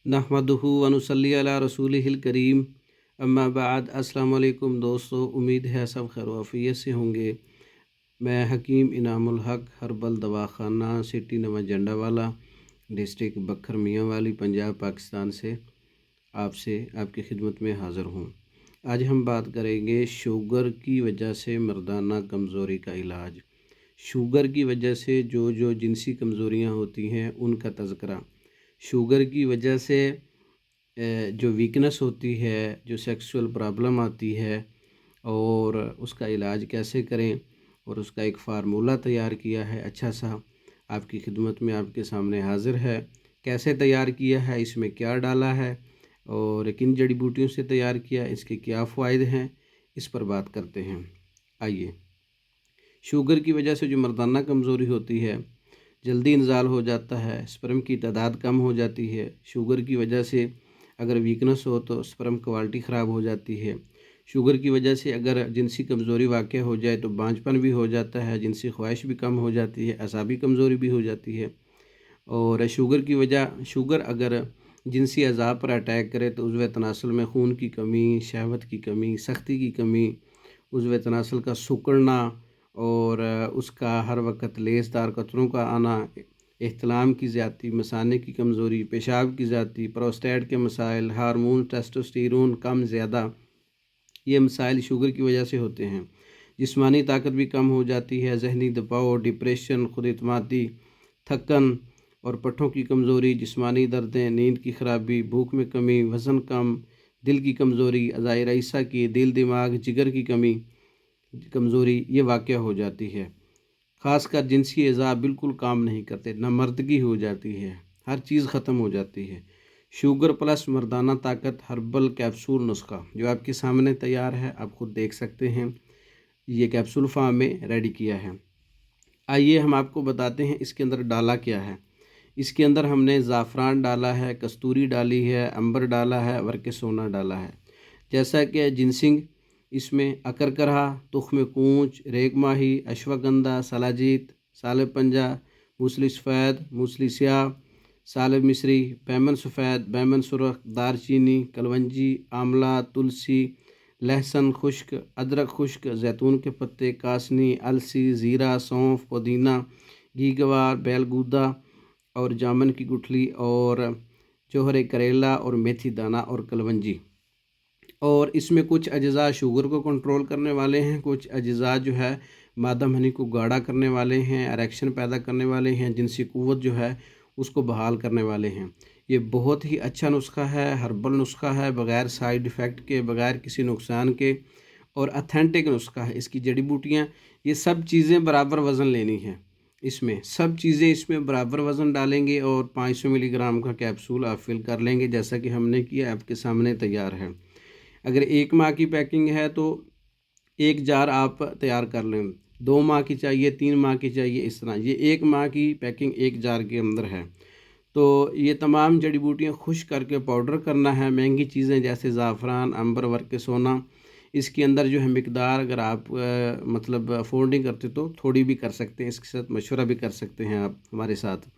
नहमदुहु व नुसल्ली अला रसूलिहिल करीम अम्मा बाद। अस्सलाम वालेकुम दोस्तों, उम्मीद है सब खैर आफियत से होंगे। मैं हकीम इनामुल हक हर्बल दवाखाना सिटी नवा जंडावाला डिस्ट्रिक्ट बखर मियाँ वाली पंजाब पाकिस्तान से आपसे आपकी खिदमत में हाज़िर हूँ। आज हम बात करेंगे शुगर की वजह से मर्दाना कमज़ोरी का इलाज। शुगर की वजह से जो जिनसी कमज़ोरियाँ होती हैं उनका तज़किरा, शुगर की वजह से जो वीकनेस होती है, जो सेक्सुअल प्रॉब्लम आती है और उसका इलाज कैसे करें, और उसका एक फार्मूला तैयार किया है अच्छा सा, आपकी खिदमत में आपके सामने हाज़िर है। कैसे तैयार किया है, इसमें क्या डाला है और किन जड़ी बूटियों से तैयार किया, इसके क्या फ़ायदे हैं, इस पर बात करते हैं। आइए। शुगर की वजह से जो मर्दाना कमज़ोरी होती है, जल्दी इंजाल हो जाता है, स्पर्म की तादाद कम हो जाती है। शुगर की वजह से अगर वीकनेस हो तो स्पर्म क्वालिटी ख़राब हो जाती है। शुगर की वजह से अगर जिनसी कमज़ोरी वाक़या हो जाए तो बांझपन भी हो जाता है, जिनसी ख्वाहिश भी कम हो जाती है, असाबी कमज़ोरी भी हो जाती है। और शुगर अगर जिनसी अज़ा पर अटैक करे तो उज़्व तनासुल में खून की कमी, शहवत की कमी, सख्ती की कमी, उज़्व तनासुल का सिकुड़ना और उसका हर वक्त लेसदार कतरों का आना, एहतलाम की ज़्यादती, मसाने की कमज़ोरी, पेशाब की ज़्यादती, प्रोस्टेट के मसाइल, हार्मोन टेस्टोस्टेरोन कम ज़्यादा, ये मसाइल शुगर की वजह से होते हैं। जिस्मानी ताकत भी कम हो जाती है, जहनी दबाव, डिप्रेशन, खुद एतमादी, थकन और पट्ठों की कमज़ोरी, जिस्मानी दर्दें, नींद की ख़राबी, भूख में कमी, वज़न कम, दिल की कमज़ोरी, अज़ाए रईसा की, दिल दिमाग जिगर की कमज़ोरी ये वाक़या हो जाती है। ख़ासकर जिनसी अज़ा बिल्कुल काम नहीं करते, नामर्दगी हो जाती है, हर चीज़ ख़त्म हो जाती है। शुगर प्लस मर्दाना ताकत हर्बल कैप्सूल नुस्खा जो आपके सामने तैयार है, आप खुद देख सकते हैं, ये कैप्सूल फॉर्म में रेडी किया है। आइए हम आपको बताते हैं इसके अंदर डाला क्या है। इसके अंदर हमने ज़ाफ़रान डाला है, कस्तूरी डाली है, अंबर डाला है, वर्क सोना डाला है। जैसा कि जिनसिंग इसमें अकरकरा, तुख्म कूंच, रेग माही, अश्वगंधा, सलाजीत, सालब पंजा, मूसली सफ़ेद, मूसली स्याह, सालब मिस्री, बैमन सफ़ेद, बैमन सुरख, दारचीनी, कलवंजी, आंवला, तुलसी, लहसुन खुश्क, अदरक खुश्क, जैतून के पत्ते, कासनी, अलसी, ज़ीरा, सौंफ, पुदीना, घीगवार, बैलगूदा और जामन की गुठली और जोहरे करेला और मेथी दाना और कलवंजी। और इसमें कुछ अज्जा शुगर को कंट्रोल करने वाले हैं, कुछ अज्जा जो है मादा मनी को गाढ़ा करने वाले हैं, एरेक्शन पैदा करने वाले हैं, जिनसी क़ुव्वत जो है उसको बहाल करने वाले हैं। ये बहुत ही अच्छा नुस्खा है, हर्बल नुस्खा है, बग़ैर साइड इफ़ेक्ट के, बग़ैर किसी नुकसान के, और अथेंटिक नुस्खा है। इसकी जड़ी बूटियाँ, ये सब चीज़ें बराबर वज़न लेनी है, इसमें सब चीज़ें इसमें बराबर वज़न डालेंगे और 500 मिलीग्राम का कैप्सूल आप फिल कर लेंगे, जैसा कि हमने किया, आपके सामने तैयार है। अगर 1 माह की पैकिंग है तो 1 जार आप तैयार कर लें, 2 माह की चाहिए, 3 माह की चाहिए, इस तरह। ये 1 माह की पैकिंग 1 जार के अंदर है। तो ये तमाम जड़ी बूटियाँ खुश्क करके पाउडर करना है। महंगी चीज़ें जैसे ज़ाफ़रान, अंबर, वर्क सोना, इसके अंदर जो है मिकदार अगर आप मतलब अफोर्ड नहीं करते तो थोड़ी भी कर सकते हैं, इसके साथ मशवरा भी कर सकते हैं आप हमारे साथ।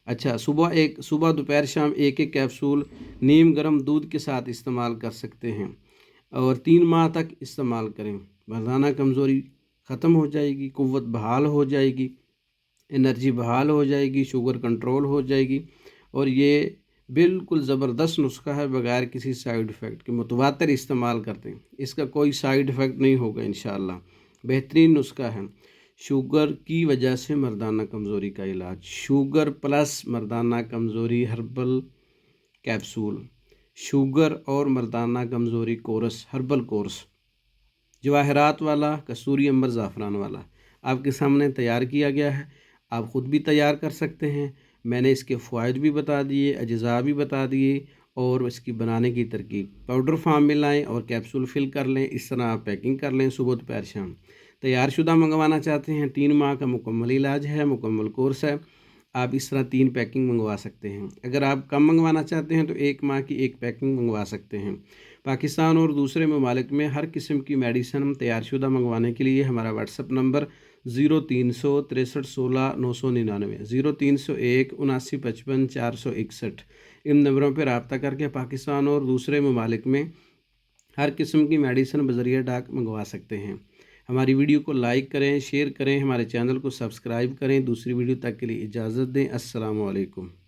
अच्छा, सुबह दोपहर शाम एक एक कैप्सूल नीम गर्म दूध के साथ इस्तेमाल कर सकते हैं और 3 माह तक इस्तेमाल करें। मर्दाना कमज़ोरी ख़त्म हो जाएगी, क़ुव्वत बहाल हो जाएगी, एनर्जी बहाल हो जाएगी, शुगर कंट्रोल हो जाएगी और ये बिल्कुल ज़बरदस्त नुस्खा है, बग़ैर किसी साइड इफ़ेक्ट के। मुतवातिर इस्तेमाल करते हैं, इसका कोई साइड इफ़ेक्ट नहीं होगा इंशाअल्लाह। बेहतरीन नुस्खा है। शुगर की वजह से मर्दाना कमज़ोरी का इलाज, शुगर प्लस मर्दाना कमज़ोरी हर्बल कैप्सूल, शुगर और मर्दाना कमज़ोरी कोर्स, हर्बल कोर्स, जवाहरात वाला, कसूरी अंबर, ज़ाफ़रान वाला आपके सामने तैयार किया गया है। आप ख़ुद भी तैयार कर सकते हैं। मैंने इसके फ़वाइद भी बता दिए, अज्जा भी बता दिए और इसकी बनाने की तरकीब। पाउडर फॉर्म में लाएँ और कैप्सूल फिल कर लें, इस तरह आप पैकिंग कर लें सुबह दोपहर शाम। तैयार शुदा मंगवाना चाहते हैं, 3 माह का मुकम्मल इलाज है, मुकम्मल कोर्स है, आप इस तरह 3 पैकिंग मंगवा सकते हैं। अगर आप कम मंगवाना चाहते हैं तो 1 माह की 1 पैकिंग मंगवा सकते हैं। पाकिस्तान और दूसरे ममालिक में हर किस्म की मेडिसिन तैयार शुदा मंगवाने के लिए हमारा व्हाट्सअप नंबर 036316 999 0301 7955 461 ان نمبروں پر رابطہ کر کے پاکستان اور دوسرے ممالک میں ہر قسم کی میڈیسن بذریعہ ڈاک منگوا سکتے ہیں۔ ہماری ویڈیو کو لائک کریں، شیئر کریں، ہمارے چینل کو سبسکرائب کریں۔ دوسری ویڈیو تک کے لیے اجازت دیں۔ السلام علیکم۔